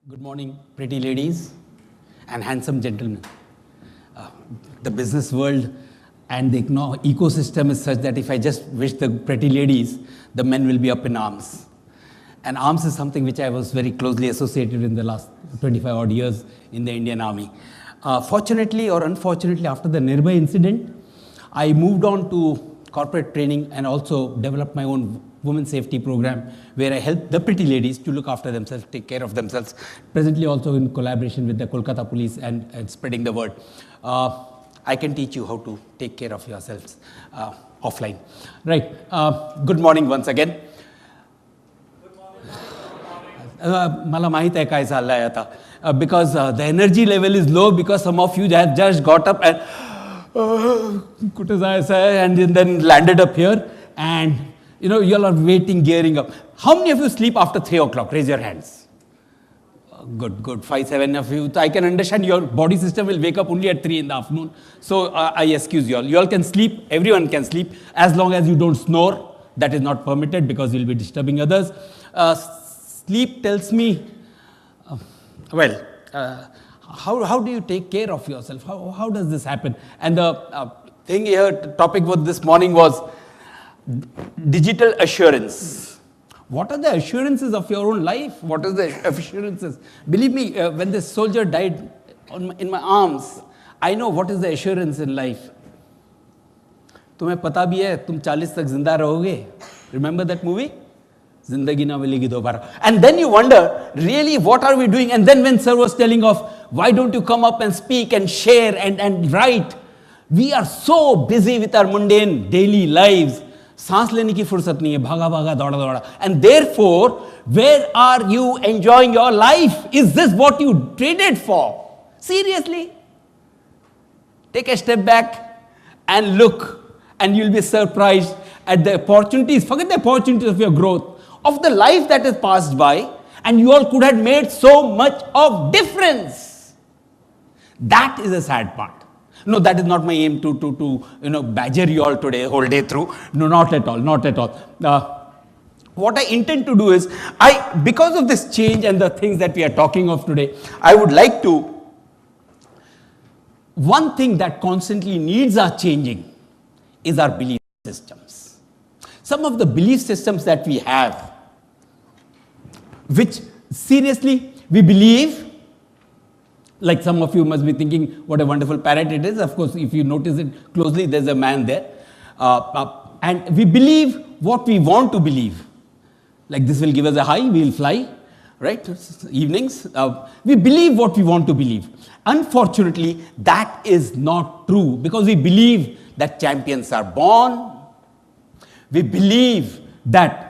Good morning, pretty ladies and handsome gentlemen. The business world and the ecosystem is such that if I just wish the pretty ladies, the men will be up in arms. And arms is something which I was very closely associated in the last 25 odd years in the Indian Army. Fortunately or unfortunately, after the Nirbhay incident, I moved on to corporate training and also developed my own women's safety program where I help the pretty ladies to look after themselves, take care of themselves, presently also in collaboration with the Kolkata police and spreading the word. I can teach you how to take care of yourselves offline. Right. Good morning once again. मला माहित आहे काय चाललंय आता because the energy level is low because some of you have just got up and कुठे जायचं आहे and then landed up here and you all are waiting, gearing up. How many of you sleep after 3 o'clock? Raise your hands. Good. 5, 7 of you. I can understand your body system will wake up only at 3 in the afternoon. So I excuse you all. You all can sleep. Everyone can sleep as long as you don't snore. That is not permitted because you'll be disturbing others. Sleep tells me, how do you take care of yourself? How does this happen? And the thing here, topic for this morning was digital assurance. What are the assurances of your own life? What are the assurances? Believe me, when this soldier died in my arms, I know what is the assurance in life. तुम्हें पता भी है तुम 40 तक जिंदा रहोगे. Remember that movie? Zindagi na milegi dobara. And then you wonder, really, what are we doing? And then when sir was telling of, why don't you come up and speak and share and write? We are so busy with our mundane daily lives. सांस लेने की फुर्सत नहीं है, भागा भागा दौड़ा दौड़ा. And therefore, where are you enjoying your life? Is this what you traded for? Seriously? Take a step back and look, and you'll be surprised at the opportunities. Forget the opportunities of your growth, of the life that has passed by, and you all could have made so much of difference. That is a sad part. No, that is not my aim to badger you all today, whole day through. No, not at all, not at all. What I intend to do is, because of this change and the things that we are talking of today, I would like to, one thing that constantly needs our changing is our belief systems. Some of the belief systems that we have, which seriously we believe, like some of you must be thinking what a wonderful parrot it is. Of course, if you notice it closely, there's a man there. And we believe what we want to believe. Like this will give us a high, we'll fly, right? Evenings. We believe what we want to believe. Unfortunately, that is not true because we believe that champions are born. We believe that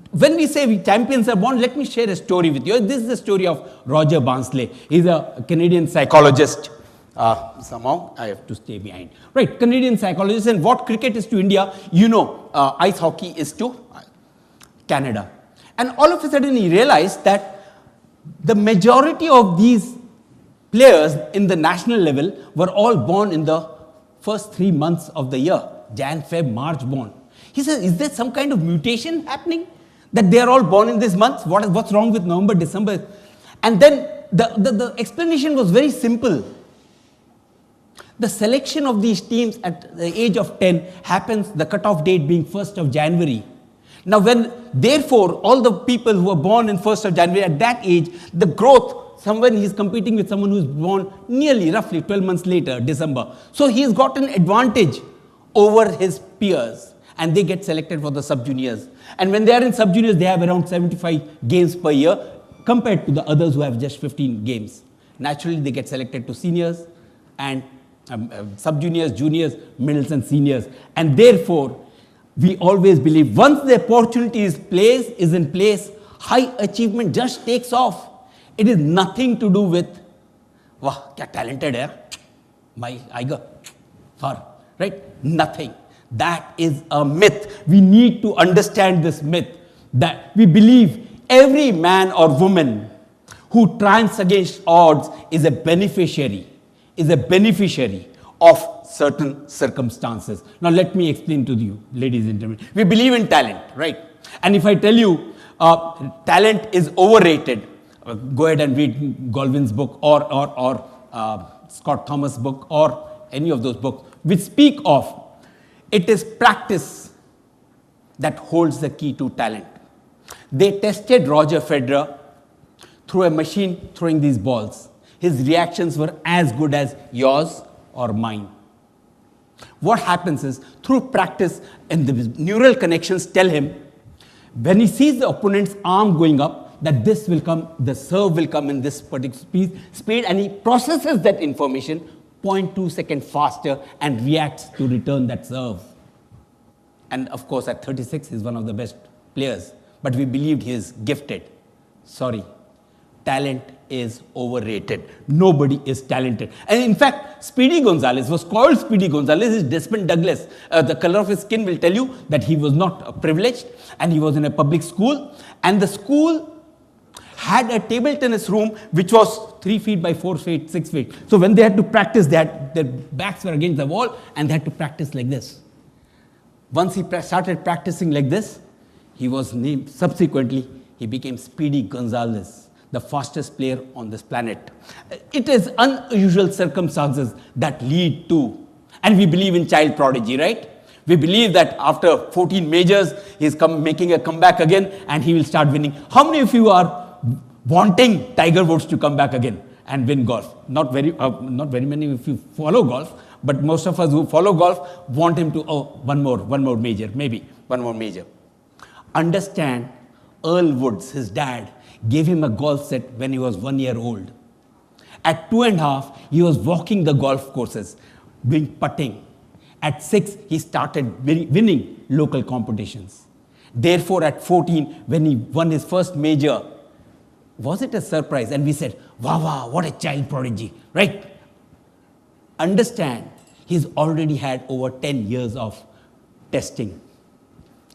when we say champions are born, let me share a story with you. This is the story of Roger Bansley. He's a Canadian psychologist. Somehow I have to stay behind. Right, Canadian psychologist. And what cricket is to India, ice hockey is to Canada. And all of a sudden he realized that the majority of these players in the national level were all born in the first 3 months of the year. Jan, Feb, March born. He says, is there some kind of mutation happening? That they are all born in this month? What's wrong with November, December? And then the explanation was very simple. The selection of these teams at the age of 10 happens, the cutoff date being 1st of January. Now therefore, all the people who are born in 1st of January at that age, the growth, someone he's competing with someone who's born nearly, roughly 12 months later, December. So he's got an advantage over his peers. And they get selected for the sub-juniors. And when they are in sub-juniors, they have around 75 games per year compared to the others who have just 15 games. Naturally, they get selected to seniors and sub-juniors, juniors, middles and seniors. And therefore, we always believe once the opportunity is in place, high achievement just takes off. It is nothing to do with, wow, kya talented hai, my Iger, far, right? Nothing. That is a myth. We need to understand this myth that we believe every man or woman who triumphs against odds is a beneficiary of certain circumstances. Now let me explain to you, ladies and gentlemen. We believe in talent, right? And if I tell you talent is overrated, go ahead and read Galvin's book or Scott Thomas' book or any of those books which speak of it is practice that holds the key to talent. They tested Roger Federer through a machine throwing these balls. His reactions were as good as yours or mine. What happens is, through practice, and the neural connections tell him, when he sees the opponent's arm going up, that this will come, the serve will come in this particular speed, and he processes that information 0.2 seconds faster and reacts to return that serve. And of course, at 36, he's one of the best players. But we believed he is gifted. Sorry. Talent is overrated. Nobody is talented. And in fact, Speedy Gonzalez was called Speedy Gonzalez. Is Desmond Douglas. The color of his skin will tell you that he was not privileged and he was in a public school. And the school had a table tennis room which was 3 feet by 4 feet, 6 feet. So when they had to practice, their backs were against the wall and they had to practice like this. Once he started practicing like this, he was named, subsequently, he became Speedy Gonzalez, the fastest player on this planet. It is unusual circumstances that lead to, and we believe in child prodigy, right? We believe that after 14 majors, he's making a comeback again and he will start winning. How many of you are wanting Tiger Woods to come back again and win golf? Not very many if you follow golf, but most of us who follow golf want him to, one more major, maybe one more major. Understand, Earl Woods, his dad, gave him a golf set when he was 1 year old. At 2.5, he was walking the golf courses, doing putting. At 6, he started winning local competitions. Therefore, at 14, when he won his first major, was it a surprise? And we said, wow, what a child prodigy, right? Understand, he's already had over 10 years of testing.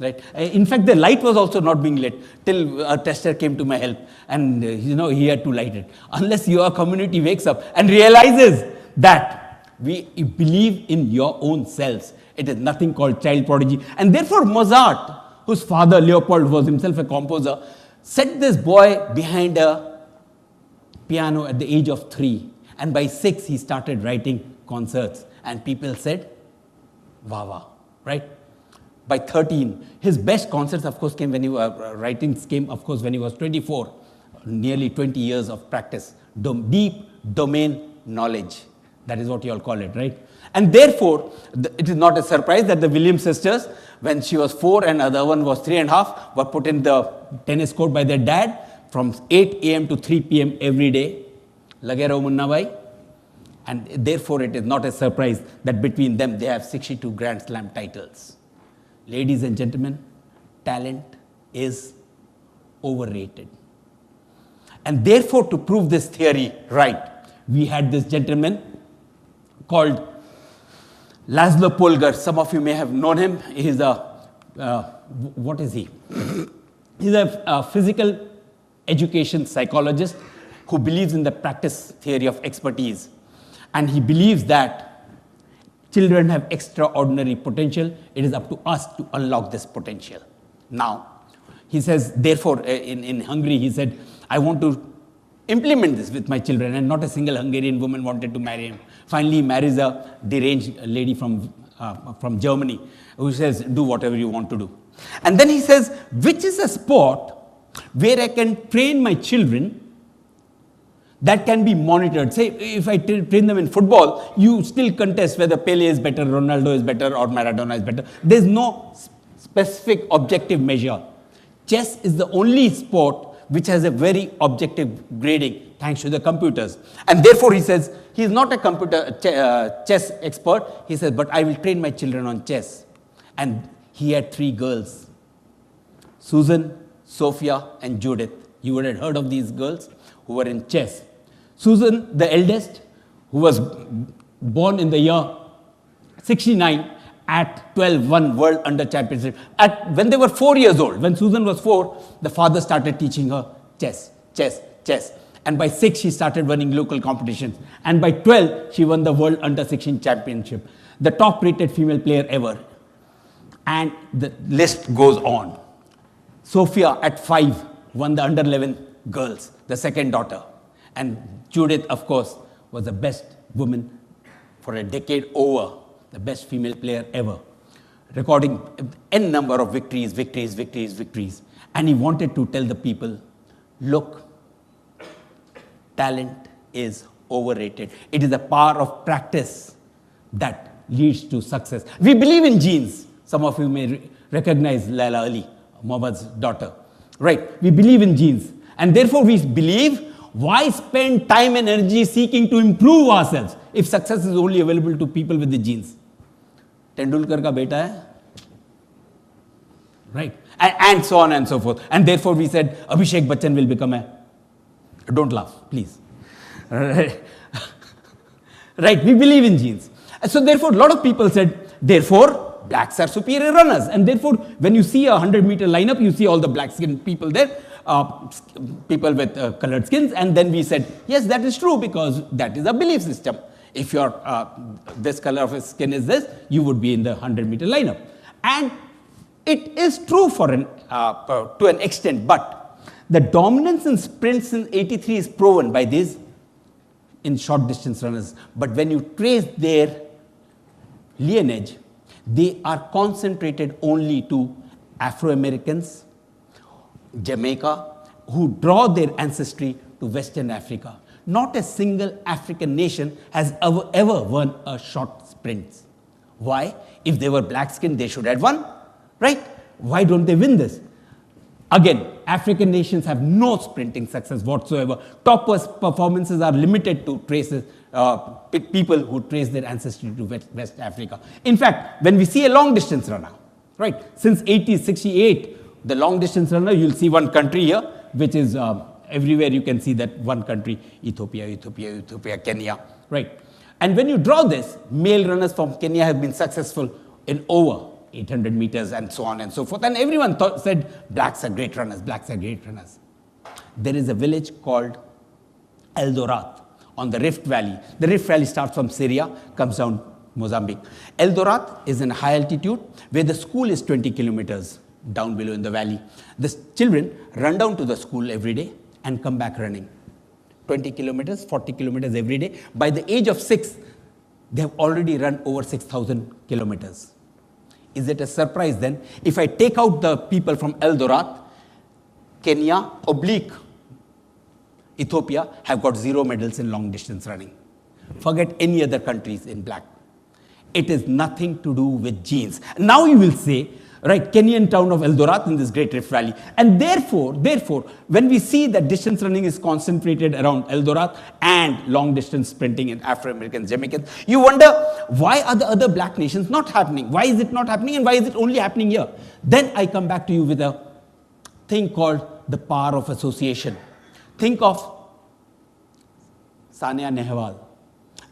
Right? In fact, the light was also not being lit till a tester came to my help and he had to light it. Unless your community wakes up and realizes that we believe in your own selves. It is nothing called child prodigy. And therefore Mozart, whose father Leopold was himself a composer, set this boy behind a piano at the age of 3. And by 6, he started writing concerts. And people said, wow, right? By 13, his best concerts, of course, came when he was writings came, of course, when he was 24. Nearly 20 years of practice, deep domain knowledge. That is what you all call it, right? And therefore, it is not a surprise that the Williams sisters, when she was 4 and the other one was 3.5, were put in the tennis court by their dad from 8 a.m. to 3 p.m. every day. Lage raho munna bhai. And therefore, it is not a surprise that between them, they have 62 Grand Slam titles. Ladies and gentlemen, talent is overrated. And therefore, to prove this theory right, we had this gentleman called Laszlo Polgar. Some of you may have known him. He's what is he? He's a physical education psychologist who believes in the practice theory of expertise. And he believes that children have extraordinary potential. It is up to us to unlock this potential. Now, he says, therefore, in Hungary, he said, I want to implement this with my children, and not a single Hungarian woman wanted to marry him. Finally, he marries a deranged lady from Germany who says, do whatever you want to do. And then he says, which is a sport where I can train my children that can be monitored. Say, if I train them in football, you still contest whether Pele is better, Ronaldo is better, or Maradona is better. There's no specific objective measure. Chess is the only sport which has a very objective grading, thanks to the computers. And therefore, he says, he's not a chess expert. He says, but I will train my children on chess. And he had 3 girls, Susan, Sophia, and Judith. You would have heard of these girls who were in chess. Susan, the eldest, who was born in the year 69, at 12 won World Under Championship. When they were 4 years old, when Susan was 4, the father started teaching her chess. And by 6, she started winning local competitions. And by 12, she won the World Under 16 Championship. The top rated female player ever. And the list goes on. Sophia at 5 won the Under 11 girls, the second daughter. And Judith, of course, was the best woman for a decade over, the best female player ever, recording n number of victories. And he wanted to tell the people, look, talent is overrated. It is the power of practice that leads to success. We believe in genes. Some of you may recognize Laila Ali, Muhammad's daughter. Right? We believe in genes. And therefore we believe, why spend time and energy seeking to improve ourselves if success is only available to people with the genes? Tendulkar ka beta hai. Right? And so on and so forth. And therefore we said, Abhishek Bachchan will become a... Don't laugh, please. Right? We believe in genes. So therefore, a lot of people said, therefore, blacks are superior runners. And therefore, when you see a 100-meter lineup, you see all the black-skinned people there, people with colored skins. And then we said, yes, that is true, because that is a belief system. If your this color of skin is this, you would be in the 100-meter lineup. And it is true for to an extent, but the dominance in sprints in 83 is proven by these in short distance runners. But when you trace their lineage, they are concentrated only to Afro-Americans, Jamaica, who draw their ancestry to Western Africa. Not a single African nation has ever won a short sprint. Why? If they were black-skinned, they should have won, right? Why don't they win this? Again, African nations have no sprinting success whatsoever. Top performances are limited to traces, people who trace their ancestry to West Africa. In fact, when we see a long distance runner, right, since 1868, the long distance runner, you'll see one country here, which is everywhere you can see that one country, Ethiopia, Kenya, right? And when you draw this, male runners from Kenya have been successful in over 800 meters and so on and so forth. And everyone said, blacks are great runners, blacks are great runners. There is a village called Eldoret on the Rift Valley. The Rift Valley starts from Syria, comes down Mozambique. Eldoret is in high altitude where the school is 20 kilometers down below in the valley. The children run down to the school every day and come back running. 20 kilometers, 40 kilometers every day. By the age of 6, they have already run over 6,000 kilometers. Is it a surprise then? If I take out the people from Eldoret, Kenya, Ethiopia have got 0 medals in long distance running. Forget any other countries in black. It is nothing to do with genes. Now you will say, right, Kenyan town of Eldoret in this great Rift Valley. And therefore, when we see that distance running is concentrated around Eldoret and long distance sprinting in Afro-Americans, Jamaicans, you wonder, why are the other black nations not happening? Why is it not happening and why is it only happening here? Then I come back to you with a thing called the power of association. Think of Sania Nehwal.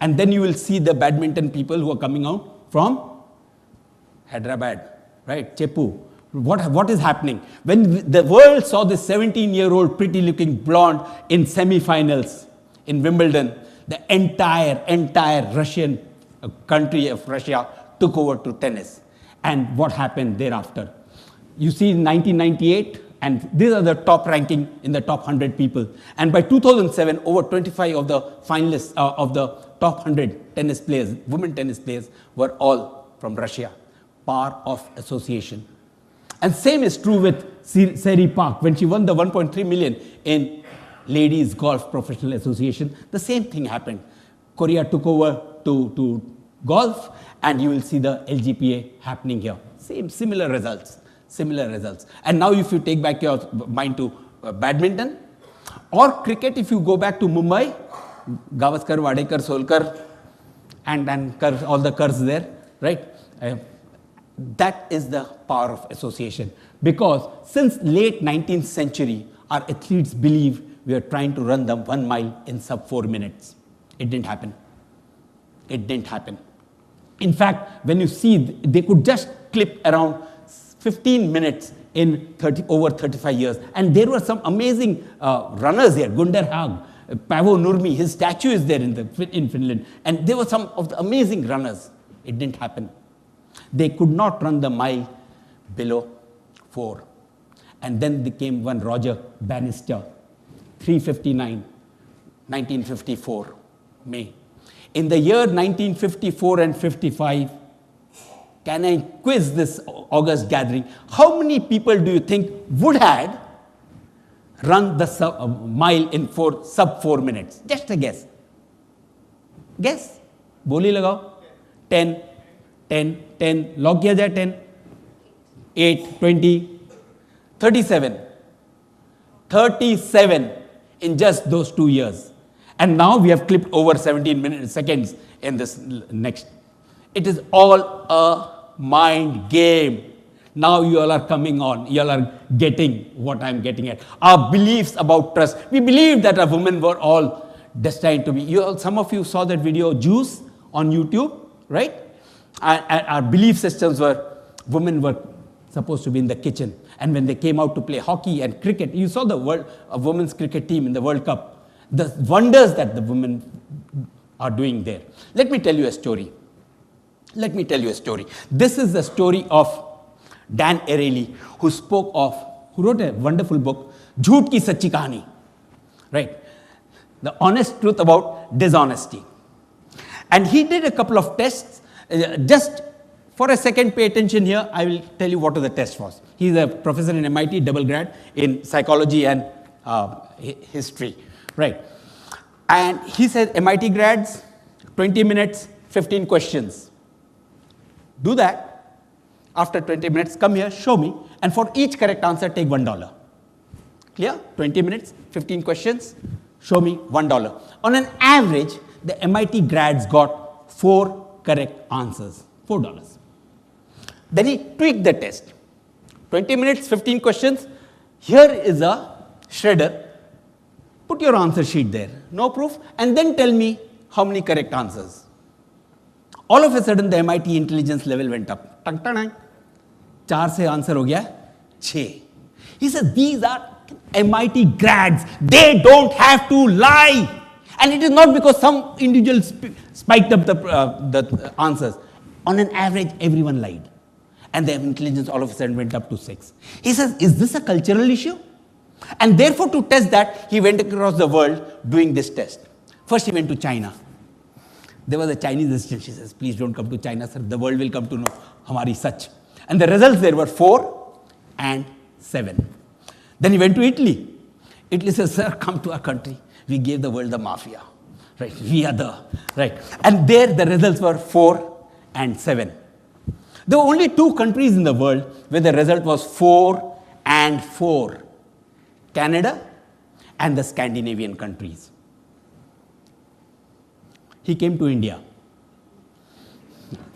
And then you will see the badminton people who are coming out from Hyderabad. Right, Chepu. What is happening? When the world saw this 17-year-old pretty-looking blonde in semi-finals in Wimbledon, the entire Russian country of Russia took over to tennis. And what happened thereafter? You see in 1998, and these are the top ranking in the top 100 people. And by 2007, over 25 of the finalists of the top 100 tennis players, women tennis players, were all from Russia. Power of association. And same is true with Seri Park. When she won the 1.3 million in Ladies Golf Professional Association, the same thing happened. Korea took over to golf, and you will see the LGPA happening here. Similar results. And now if you take back your mind to badminton or cricket, if you go back to Mumbai, Gavaskar, Wadekar, Solkar, and all the Kars there, right? That is the power of association. Because since late 19th century, our athletes believe we are trying to run them 1 mile in sub 4 minutes. It didn't happen. In fact, when you see, they could just clip around 15 minutes in over 35 years. And there were some amazing runners here. Gunder Haag, Paavo Nurmi, his statue is there in Finland. And there were some of the amazing runners. It didn't happen. They could not run the mile below 4. And then there came one Roger Bannister, 3:59, 1954, May. In the year 1954 and 55, can I quiz this August gathering? How many people do you think would have run the mile in sub 4 minutes? Just a guess. Guess. बोली लगाओ. 10, 10, 10. Lock किया जाए 10. 8, 20, 37. 37 in just those 2 years. And now we have clipped over 17 seconds in this next. It is all a mind game. Now you all are coming on. You all are getting what I'm getting at. Our beliefs about trust. We believed that our women were all destined to be. Some of you saw that video, Juice, on YouTube, right? And our belief systems were, women were supposed to be in the kitchen. And when they came out to play hockey and cricket, you saw the women's cricket team in the World Cup. The wonders that the women are doing there. Let me tell you a story. This is the story of Dan Ariely, who wrote a wonderful book, Jhoot Ki Sachi Kahani, right? The honest truth about dishonesty. And he did a couple of tests. Just for a second, pay attention here. I will tell you what the test was. He's a professor in MIT, double grad in psychology and history, right? And he said, MIT grads, 20 minutes, 15 questions. Do that. After 20 minutes, come here, show me. And for each correct answer, take $1. Clear? 20 minutes, 15 questions, show me $1. On an average, the MIT grads got 4 correct answers, $4. Then he tweaked the test. 20 minutes, 15 questions. Here is a shredder. Put your answer sheet there, no proof, and then tell me how many correct answers. All of a sudden, the MIT intelligence level went up. Tang, tang, tang. 4 से answer हो गया 6. He says, these are MIT grads. They don't have to lie. And it is not because some individual spiked up the answers. On an average, everyone lied. And the intelligence all of a sudden went up to 6. He says, is this a cultural issue? And therefore, to test that, he went across the world doing this test. First, he went to China. There was a Chinese assistant. She says, please don't come to China, sir. The world will come to know hamari sach. And the results there were 4 and 7. Then he went to Italy. Italy says, sir, come to our country. We gave the world the mafia. Right? We are the, right? And there the results were 4 and 7. There were only 2 countries in the world where the result was 4 and 4. Canada and the Scandinavian countries. He came to India.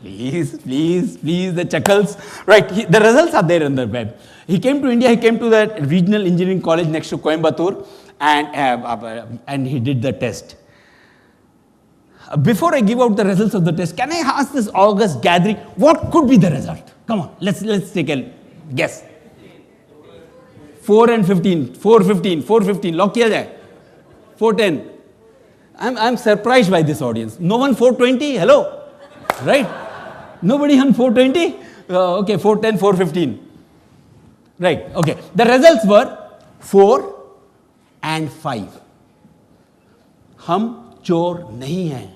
Please, the chuckles. Right, the results are there on the web. He came to India, he came to the regional engineering college next to Coimbatore, and he did the test. Before I give out the results of the test, can I ask this August gathering, what could be the result? Come on, let's take a guess. 4 and 15, 415, lock kiya jaye. 410. I'm surprised by this audience. No one 420, hello? Right? Nobody on 420? Okay, 410, 415. Right, okay. The results were 4 and 5. हम चोर नहीं हैं.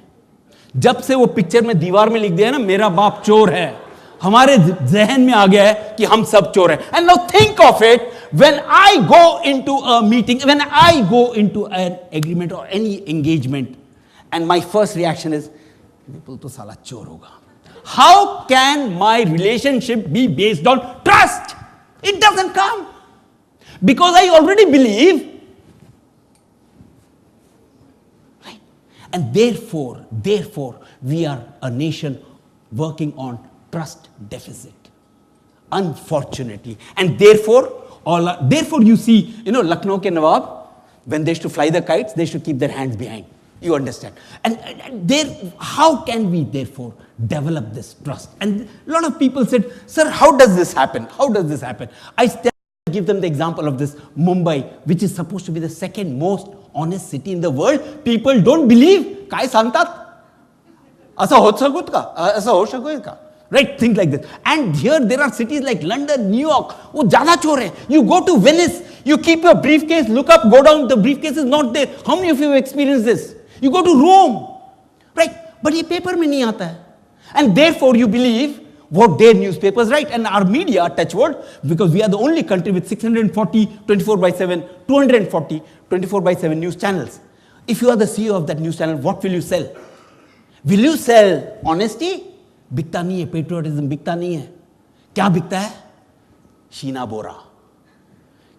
जब से वो picture में दीवार में लिख दिया ना, मेरा बाप चोर है, हमारे जहन में आ गया है कि हम सब चोर हैं. And now think of it, when I go into a meeting, when I go into an agreement or any engagement, and my first reaction is, Vipul to sala chor hoga. How can my relationship be based on trust? It doesn't come. Because I already believe. Right? And therefore, we are a nation working on trust deficit. Unfortunately. And therefore you see, Lucknow ke Nawab, when they used to fly the kites, they used to keep their hands behind. You understand? And how can we therefore develop this trust? And a lot of people said, sir, how does this happen? I still give them the example of this Mumbai, which is supposed to be the second most honest city in the world. People don't believe. Kai santat? Asa ho shakut ka? Right? Things like this. And here there are cities like London, New York. Oh, ज़्यादा चोर है. You go to Venice, you keep your briefcase, look up, go down, the briefcase is not there. How many of you have experienced this? You go to Rome, right? But ये paper में नहीं आता है. And therefore you believe what their newspapers write. And our media, touch wood, because we are the only country with 640 24/7, 240 24/7 news channels. If you are the CEO of that news channel, what will you sell? Will you sell honesty? बिकता नहीं है, patriotism बिकता नहीं है. क्या बिकता है? शीना बोरा.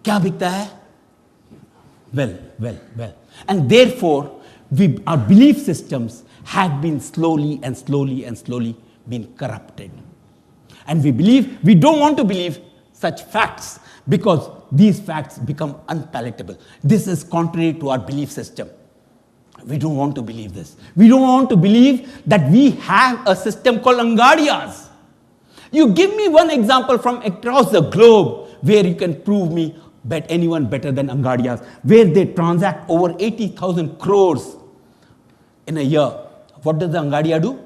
क्या बिकता है? Well. And therefore, our belief systems have been slowly been corrupted. And we don't want to believe such facts because these facts become unpalatable. This is contrary to our belief system. We don't want to believe this. We don't want to believe that we have a system called Angadias. You give me one example from across the globe where you can prove me anyone better than Angadias, where they transact over 80,000 crores in a year. What does the Angadia do?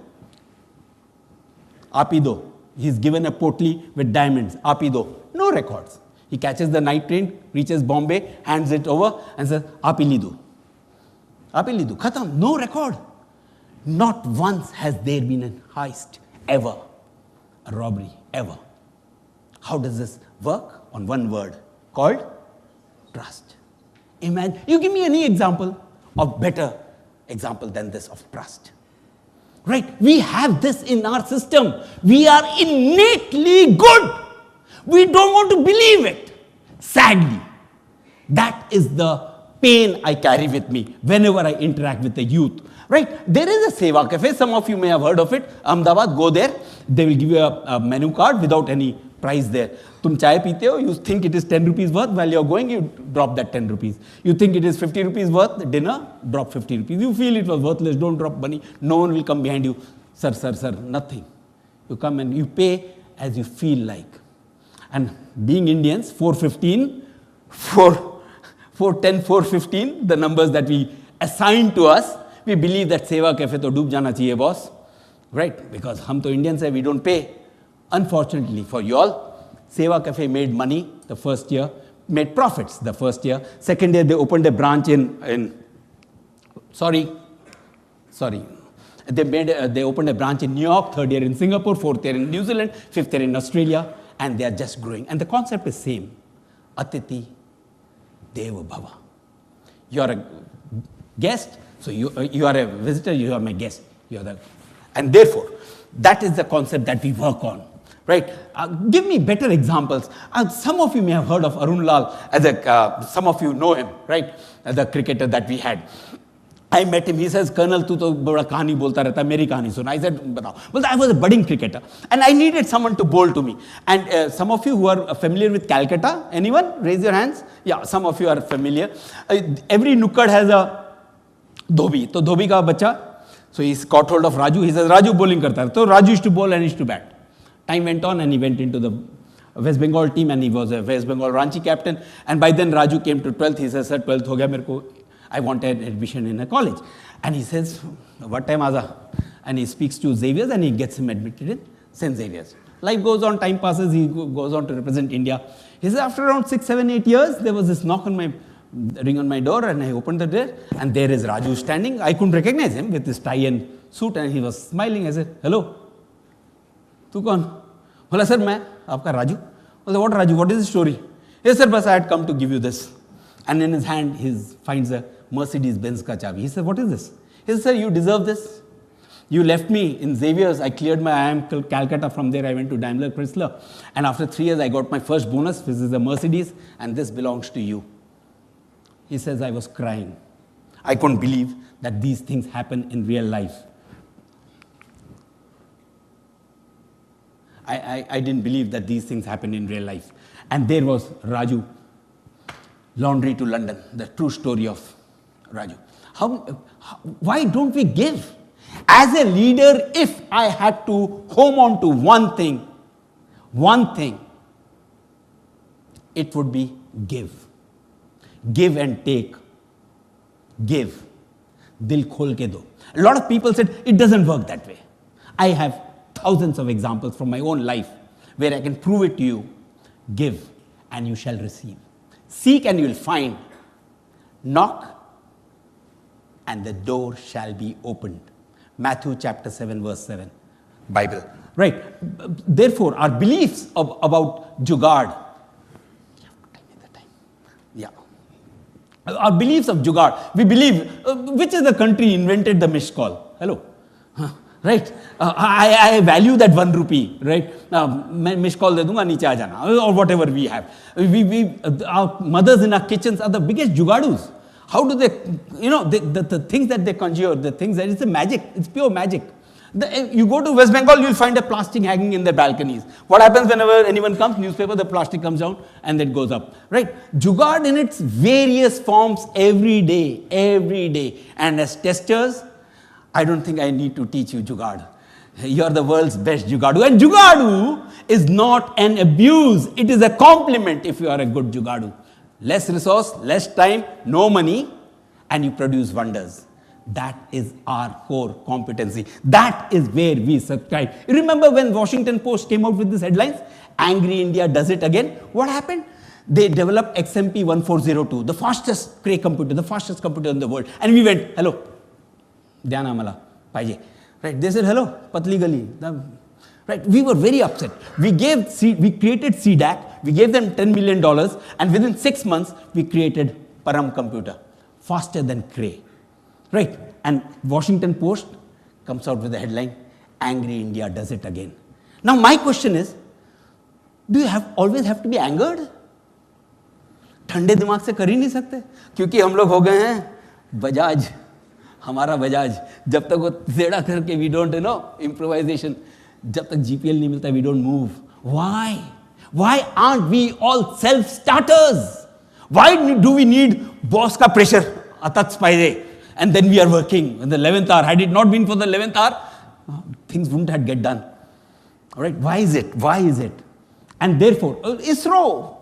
Apido. He's given a potli with diamonds. Apido. No records. He catches the night train, reaches Bombay, hands it over and says, Apilidu. Apilidu. Khatam. No record. Not once has there been a heist. Ever. A robbery. Ever. How does this work? On one word called trust. Imagine. You give me any example of better example than this of trust. Right? We have this in our system. We are innately good. We don't want to believe it. Sadly, that is the pain I carry with me whenever I interact with the youth. Right? There is a Seva Cafe. Some of you may have heard of it. Ahmedabad, go there. They will give you a menu card without any price there. Tum chai peete ho, you think it is 10 rupees worth, while you're going, you drop that 10 rupees. You think it is 50 rupees worth, dinner, drop 50 rupees. You feel it was worthless, don't drop money. No one will come behind you. Sir, nothing. You come and you pay as you feel like. And being Indians, 415, 410, 415, the numbers that we assign to us, we believe that Seva Cafe to doob jana chahiye, boss. Right? Because hum to Indians hai, we don't pay. Unfortunately for you all, Seva Cafe made money the first year, made profits the first year. Second year, they opened a branch They opened a branch in New York, third year in Singapore, fourth year in New Zealand, fifth year in Australia, and they are just growing. And the concept is same. Atiti Deva Bhava. You are a guest, so you are a visitor, you are my guest. And therefore, that is the concept that we work on. Right? Give me better examples. Some of you may have heard of Arun Lal, some of you know him, right? The cricketer that we had. I met him. He says, Colonel, tu to bada kahani bolta rehta, meri kahani suna. I said, batao. Well, I was a budding cricketer and I needed someone to bowl to me. And some of you who are familiar with Calcutta, anyone? Raise your hands. Yeah, some of you are familiar. Every nukkad has a dhobi. So dhobi ka bacha. So he's caught hold of Raju. He says, Raju bowling karta hai. So Raju used to bowl and he used to bat. Time went on and he went into the West Bengal team and he was a West Bengal Ranchi captain. And by then Raju came to 12th. He says, sir, 12th ho gaya mereko. I wanted admission in a college. And he says, what time aza? And he speaks to Xavier's and he gets him admitted in St. Xavier's. Life goes on, time passes, he goes on to represent India. He says, after around 6, 7, 8 years, there was this ring on my door and I opened the door and there is Raju standing. I couldn't recognize him with his tie and suit and he was smiling. I said, hello. Tu kaun? Bola, sir, main aapka Raju. I said, what Raju? What is the story? Yes, sir, but I had come to give you this. And in his hand, he finds a Mercedes-Benz ka chabi. He said, what is this? He said, sir, you deserve this. You left me in Xavier's. I cleared my IIM Calcutta. From there, I went to Daimler Chrysler. And after 3 years, I got my first bonus. This is a Mercedes, and this belongs to you. He says, I was crying. I couldn't believe that these things happen in real life. I didn't believe that these things happen in real life. And there was Raju, laundry to London, the true story of Raju. Why don't we give? As a leader, if I had to home on to one thing, it would be give. Give and take. Give. Dil khol ke do. A lot of people said, it doesn't work that way. I have thousands of examples from my own life where I can prove it to you. Give and you shall receive. Seek and you will find. Knock and the door shall be opened. Matthew chapter 7 verse 7. Bible. Right. Therefore, our beliefs about jugaad. Yeah. Our beliefs of jugaad. We believe, which is the country invented the missed call? Hello. Right. I value that 1 rupee. Right. मैं missed call दे दूंगा, नीचे आ जाना, or whatever we have. Our mothers in our kitchens are the biggest jugadus. How do they, the things that they conjure, the things that, it's a magic, it's pure magic. You go to West Bengal, you'll find a plastic hanging in their balconies. What happens whenever anyone comes, newspaper, the plastic comes down and it goes up. Right? Jugaad in its various forms every day. And as testers, I don't think I need to teach you jugaad. You're the world's best jugadu. And jugadu is not an abuse. It is a compliment if you are a good jugadu. Less resource, less time, no money, and you produce wonders. That is our core competency. That is where we subscribe. You remember when Washington Post came out with these headlines? Angry India does it again. What happened? They developed XMP 1402, the fastest Cray computer, the fastest computer in the world. And we went, hello, Dhyana Amala, Paije. Right? They said, hello, Patli Gali. Right? We were very upset. We created CDAC, we gave them $10 million, and within 6 months, we created Param computer, faster than Cray. Right? And Washington Post comes out with the headline, Angry India does it again. Now my question is, do you always have to be angered? ठंडे दिमाग से कर ही नहीं सकते, क्योंकि हम लोग हो गए हैं बजाज, हमारा बजाज, जब तक वो टेढ़ा करके we don't improvisation, जब तक GPL नहीं मिलता we don't move. Why aren't we all self-starters? Why do we need boss का pressure? Atats पाइजे. And then we are working in the 11th hour. Had it not been for the 11th hour, things wouldn't have get done. All right? Why is it? And therefore, ISRO.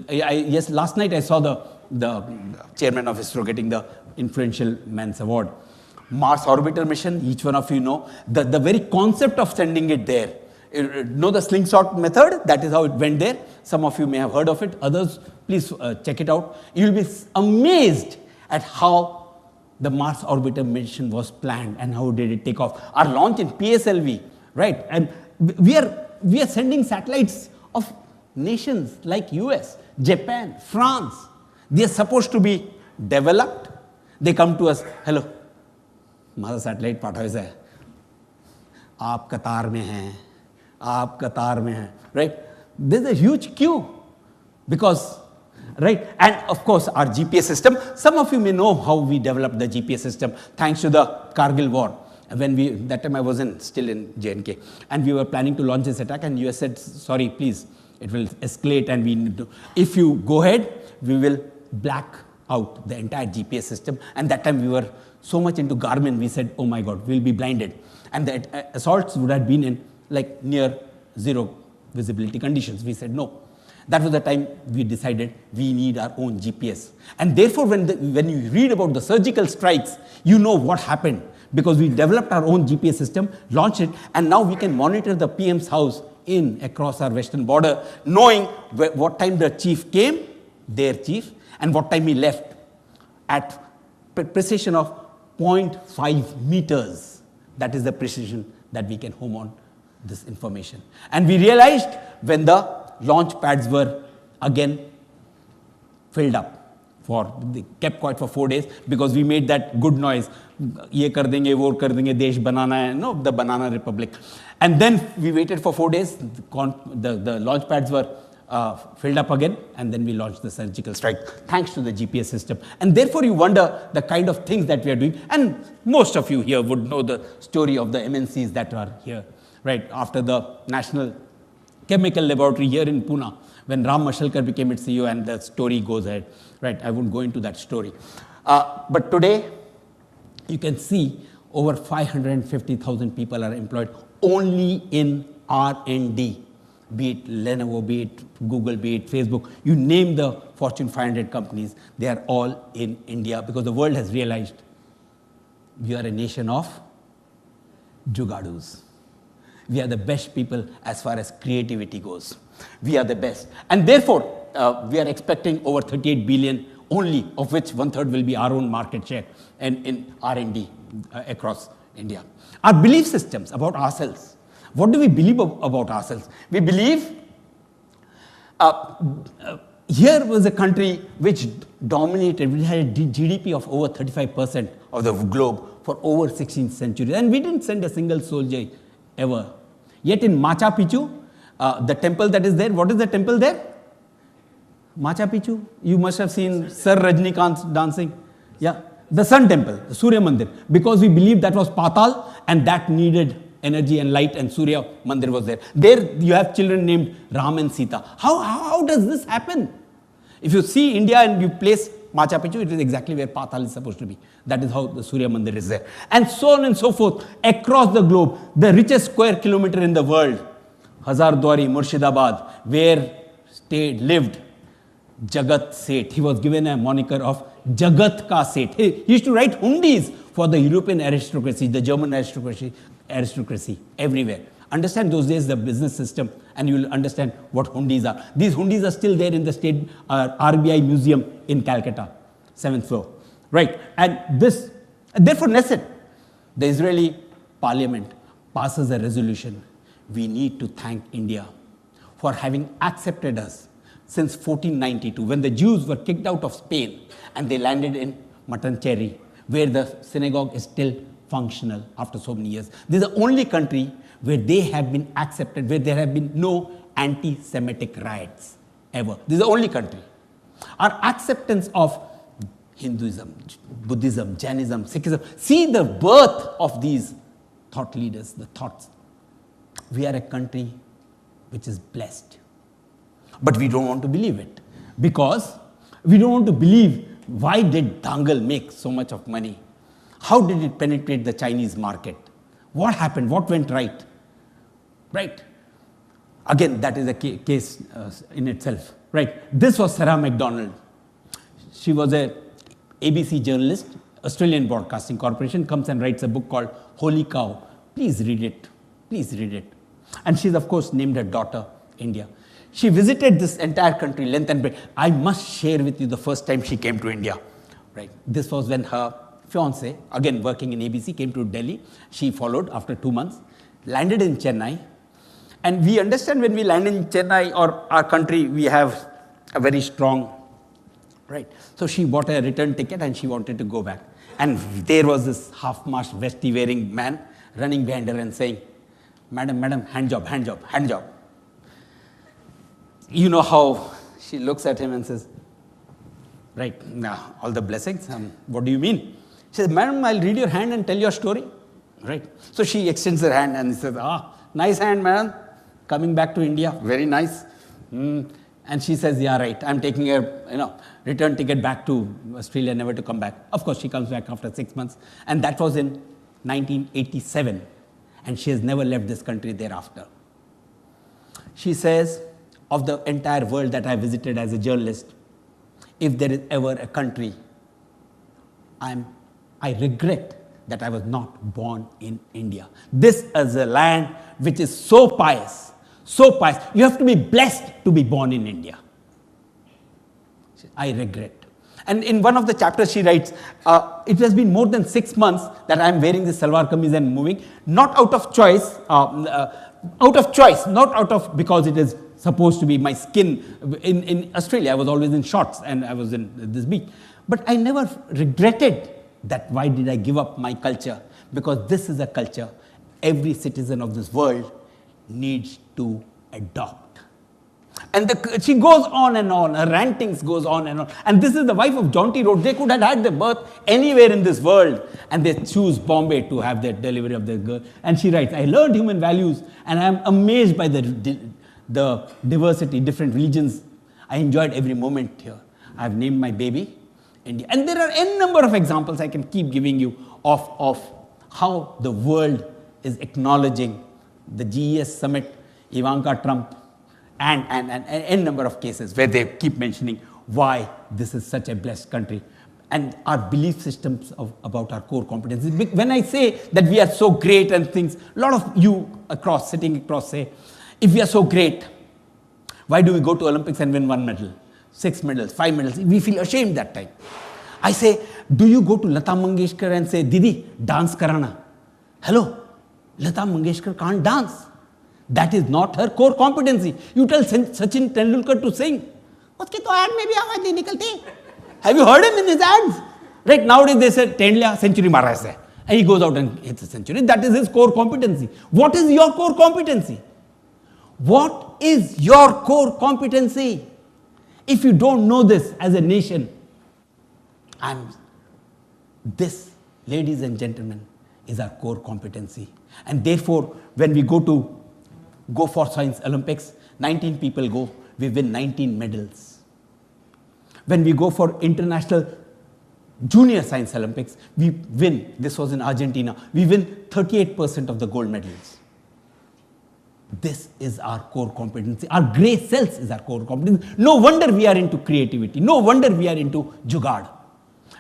Yes, last night I saw the chairman of ISRO getting the Influential Man's Award. Mars Orbiter mission, each one of you know. The very concept of sending it there. Know the slingshot method? That is how it went there. Some of you may have heard of it. Others, please check it out. You'll be amazed at how the Mars Orbiter mission was planned and how did it take off. Our launch in PSLV, right? And we are sending satellites of nations like US, Japan, France. They are supposed to be developed. They come to us, hello, हमारा satellite पाठवायचा है, आप कतार में हैं, right? There's a huge queue because, right? And of course, our GPS system. Some of you may know how we developed the GPS system thanks to the Kargil war. When that time I wasn't still in J&K, and we were planning to launch this attack, and US said, sorry, please, it will escalate, and we need to, if you go ahead, we will black out the entire GPS system. And that time we were so much into Garmin, we said, oh my God, we'll be blinded. And the assaults would have been in like near zero visibility conditions. We said no. That was the time we decided we need our own GPS. And therefore, when you read about the surgical strikes, you know what happened. Because we developed our own GPS system, launched it, and now we can monitor the PM's house across our western border, knowing what time the chief came, their chief, and what time he left at precision of 0.5 meters. That is the precision that we can home on this information. And we realized when the launch pads were again filled up, they kept quiet for 4 days because we made that good noise. ये कर देंगे, वो कर देंगे, देश बनाना है, no, the Banana Republic. And then we waited for 4 days. The launch pads were filled up again, and then we launched the surgical strike thanks to the GPS system. And therefore, you wonder the kind of things that we are doing. And most of you here would know the story of the MNCs that are here, right? After the National Chemical Laboratory here in Pune, when Ram Mashalkar became its CEO, and the story goes ahead, right? I won't go into that story. But today, you can see over 550,000 people are employed only in R&D. Be it Lenovo, be it Google, be it Facebook, you name the Fortune 500 companies, they are all in India because the world has realized we are a nation of jugadus. We are the best people as far as creativity goes. We are the best. And therefore, we are expecting over 38 billion only, of which 1/3 will be our own market share and in R&D across India. Our belief systems about ourselves. What do we believe about ourselves? We believe here was a country which dominated, which had a GDP of over 35% of the globe for over 16th century. And we didn't send a single soldier ever. Yet in Machu Picchu, the temple that is there, what is the temple there? Machu Picchu? You must have seen Sir Rajnikant dancing. Yeah, the Sun Temple, the Surya Mandir. Because we believed that was Patal and that needed energy and light, and Surya Mandir was there. There you have children named Ram and Sita. How does this happen? If you see India and you place Machu Picchu, it is exactly where Patal is supposed to be. That is how the Surya Mandir is there. And so on and so forth. Across the globe, the richest square kilometer in the world, Hazardwari, Murshidabad, where lived Jagat Seth. He was given a moniker of Jagat Ka Seth. He used to write hundis for the European aristocracy, the German aristocracy everywhere. Understand those days the business system, and you will understand what hundis are. These hundis are still there in the State RBI Museum in Calcutta, 7th floor. Right. And this, therefore, Knesset, the Israeli parliament, passes a resolution. We need to thank India for having accepted us since 1492, when the Jews were kicked out of Spain and they landed in Matancherry, where the synagogue is still functional after so many years. This is the only country where they have been accepted, where there have been no anti-Semitic riots ever. This is the only country. Our acceptance of Hinduism, Buddhism, Jainism, Sikhism, see the birth of these thought leaders, the thoughts. We are a country which is blessed. But we don't want to believe it, because we don't want to believe why did Dangle make so much of money? How did it penetrate the Chinese market? What happened? What went right? Right? Again, that is a case in itself. Right? This was Sarah McDonald. She was a ABC journalist, Australian Broadcasting Corporation, comes and writes a book called Holy Cow. Please read it. Please read it. And she's, of course, named her daughter India. She visited this entire country, length and breadth. I must share with you the first time she came to India. Right? This was when her fiancé, again working in ABC, came to Delhi. She followed after 2 months, landed in Chennai. And we understand when we land in Chennai or our country, we have a very strong, right? So she bought a return ticket and she wanted to go back. And there was this half-mast vesty wearing man running behind her and saying, "Madam, madam, hand job, hand job, hand job." You know how she looks at him and says, "Right, now all the blessings, what do you mean?" She says, "Madam, I'll read your hand and tell your story." Right? So she extends her hand and says, "Nice hand, madam. Coming back to India, very nice." And she says, "Yeah, right. I'm taking a return ticket back to Australia, never to come back." Of course, she comes back after 6 months. And that was in 1987. And she has never left this country thereafter. She says, of the entire world that I visited as a journalist, if there is ever a country, I regret that I was not born in India. This is a land which is so pious, so pious. You have to be blessed to be born in India. I regret. And in one of the chapters she writes, it has been more than 6 months that I am wearing this salwar kameez and moving, not out of choice, not out of because it is supposed to be my skin. In Australia, I was always in shorts and I was in this beach. But I never regretted that. Why did I give up my culture? Because this is a culture every citizen of this world needs to adopt. And she goes on and on, her rantings goes on and on. And this is the wife of John T. Rhodes. They could have had their birth anywhere in this world, and they choose Bombay to have their delivery of their girl. And she writes, "I learned human values, and I am amazed by the diversity, different religions. I enjoyed every moment here. I have named my baby India." And there are n number of examples I can keep giving you of how the world is acknowledging the GES summit, Ivanka Trump, and n number of cases where they keep mentioning why this is such a blessed country. and our belief systems about our core competencies. When I say that we are so great and things, a lot of you sitting across say, if we are so great, why do we go to Olympics and win 1 medal, 6 medals, 5 medals? We feel ashamed that time. I say, do you go to Lata Mangeshkar and say, Didi, dance karana? Hello, Lata Mangeshkar can't dance. That is not her core competency. You tell Sachin Tendulkar to sing. Uske to ad mein bhi awaaz nahi nikalti. Have you heard him in his ads? Right, nowadays they say, Tendlia century mara hai. And he goes out and hits a century. That is his core competency. What is your core competency? What is your core competency? If you don't know this as a nation, this, ladies and gentlemen, is our core competency. And therefore, when we go for Science Olympics, 19 people go, we win 19 medals. When we go for International Junior Science Olympics, we win, this was in Argentina, we win 38% of the gold medals. This is our core competency. Our grey cells is our core competency. No wonder we are into creativity. No wonder we are into jugaad.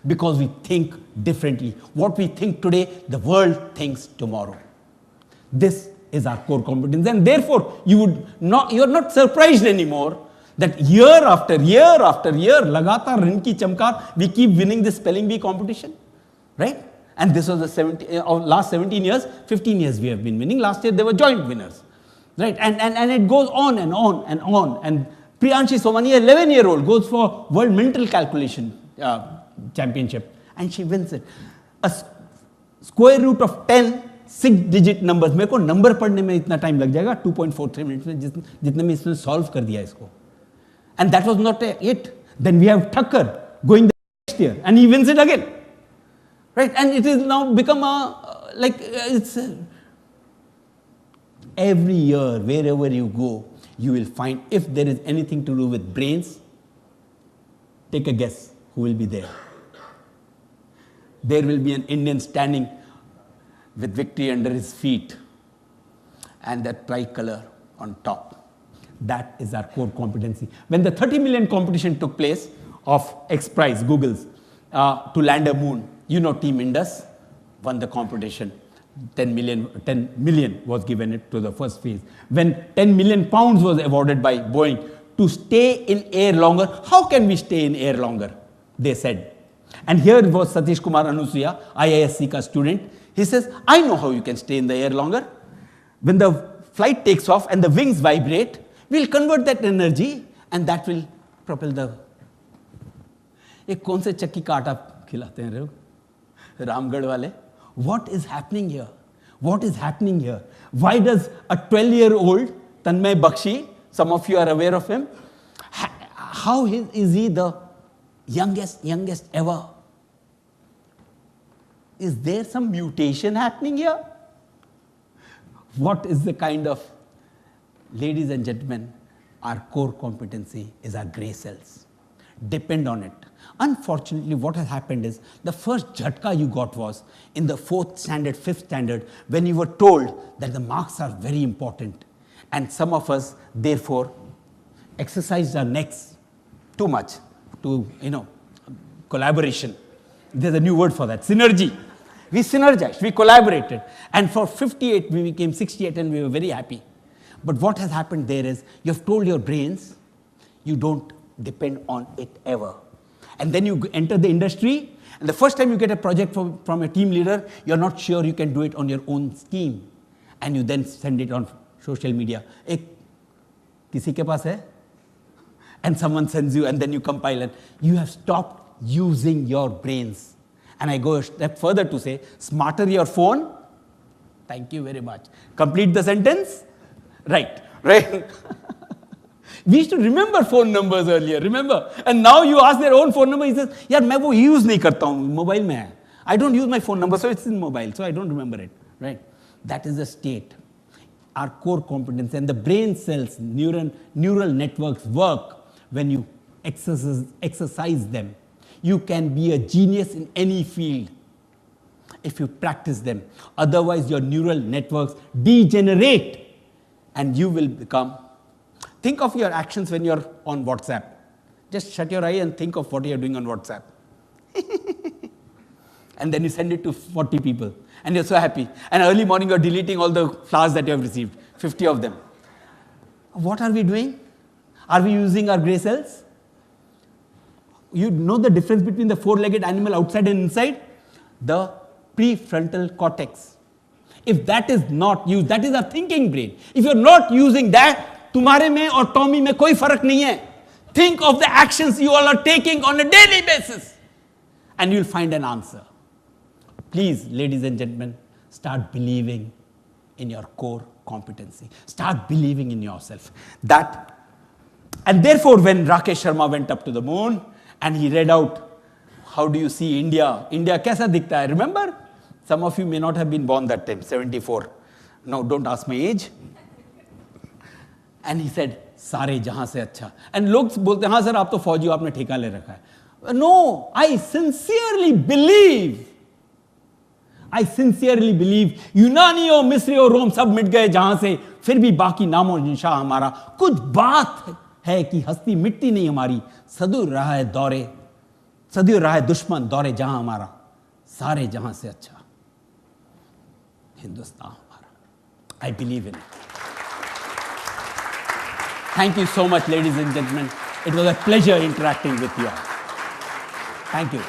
Because we think differently. What we think today, the world thinks tomorrow. This is our core competence. And therefore, you're not surprised anymore that year after year after year, lagatar rinki chamkar, we keep winning this spelling bee competition. Right? And this was the last 17 years, 15 years we have been winning. Last year, they were joint winners. Right? And it goes on and on and on. And Priyanshi Somani, 11-year-old, goes for World Mental Calculation Championship. And she wins it. A square root of 10 6-digit numbers. मेरे को number पढ़ने में इतना time लग जाएगा 2.43 minutes में जितने में इसने सॉल्व कर दिया इसको. And that was not it. Then we have Thakkar going the next year and he wins it again. Right? And it is now become every year, wherever you go, you will find, if there is anything to do with brains, take a guess who will be there. There will be an Indian standing with victory under his feet and that tricolor on top. That is our core competency. When the 30 million competition took place of X Prize, Google's, to land a moon, Team Indus won the competition. 10 million was given it to the first phase. When 10 million pounds was awarded by Boeing to stay in air longer, how can we stay in air longer? They said. And here was Satish Kumar Anusuya, IISc ka student. He says, I know how you can stay in the air longer. When the flight takes off and the wings vibrate, we'll convert that energy and that will propel the... एक कौन से चक्की का आटा खिलाते हैं रामगढ़ वाले? What is happening here? What is happening here? Why does a 12-year-old, Tanmay Bakshi, some of you are aware of him, how is he the youngest ever? Is there some mutation happening here? What is the kind of, ladies and gentlemen, our core competency is our grey cells. Depend on it. Unfortunately, what has happened is the first jhatka you got was in the 4th standard, 5th standard, when you were told that the marks are very important. And some of us, therefore, exercised our necks too much to, collaboration. There's a new word for that, synergy. We synergized, we collaborated. And for 58, we became 68 and we were very happy. But what has happened there is, you have told your brains, you don't depend on it ever. And then you enter the industry, and the first time you get a project from a team leader, you're not sure you can do it on your own scheme. And you then send it on social media. Kisi ke paas hai? And someone sends you, and then you compile it. You have stopped using your brains. And I go a step further to say, smarter your phone. Thank you very much. Complete the sentence. Right. We used to remember phone numbers earlier, remember? And now you ask their own phone number, he says, yaar, main wo use nahi karta hu, mobile mein hai. I don't use my phone number, so it's in mobile, so I don't remember it, right? That is the state. Our core competence and the brain cells, neural networks work when you exercise them. You can be a genius in any field if you practice them. Otherwise, your neural networks degenerate and you will become... Think of your actions when you're on WhatsApp. Just shut your eye and think of what you're doing on WhatsApp. And then you send it to 40 people. And you're so happy. And early morning, you're deleting all the flowers that you have received, 50 of them. What are we doing? Are we using our gray cells? You know the difference between the four-legged animal outside and inside? The prefrontal cortex. If that is not used, that is our thinking brain. If you're not using that, तुम्हारे में और Tommy में कोई फर्क नहीं है. Think of the actions you all are taking on a daily basis. And you'll find an answer. Please, ladies and gentlemen, start believing in your core competency. Start believing in yourself. And therefore, when Rakesh Sharma went up to the moon and he read out, how do you see India? India kaisa dikhta hai? Remember? Some of you may not have been born that time, 74. No, don't ask my age. And he said, सारे जहां से अच्छा. And लोग बोलते हैं, हाँ sir आप तो फौजी हो, आपने ठेका ले रखा है. No, I sincerely believe. यूनानी हो, मिस्री हो, रोम सब मिट गए जहां से, फिर भी बाकी नामो निशा हमारा. कुछ बात है कि हस्ती मिटती नहीं हमारी. सदूर रहा है दुश्मन दौरे जहां हमारा. सारे जहां से अच्छा हिंदुस्तान हमारा. I believe in it. Thank you so much, ladies and gentlemen. It was a pleasure interacting with you all. Thank you.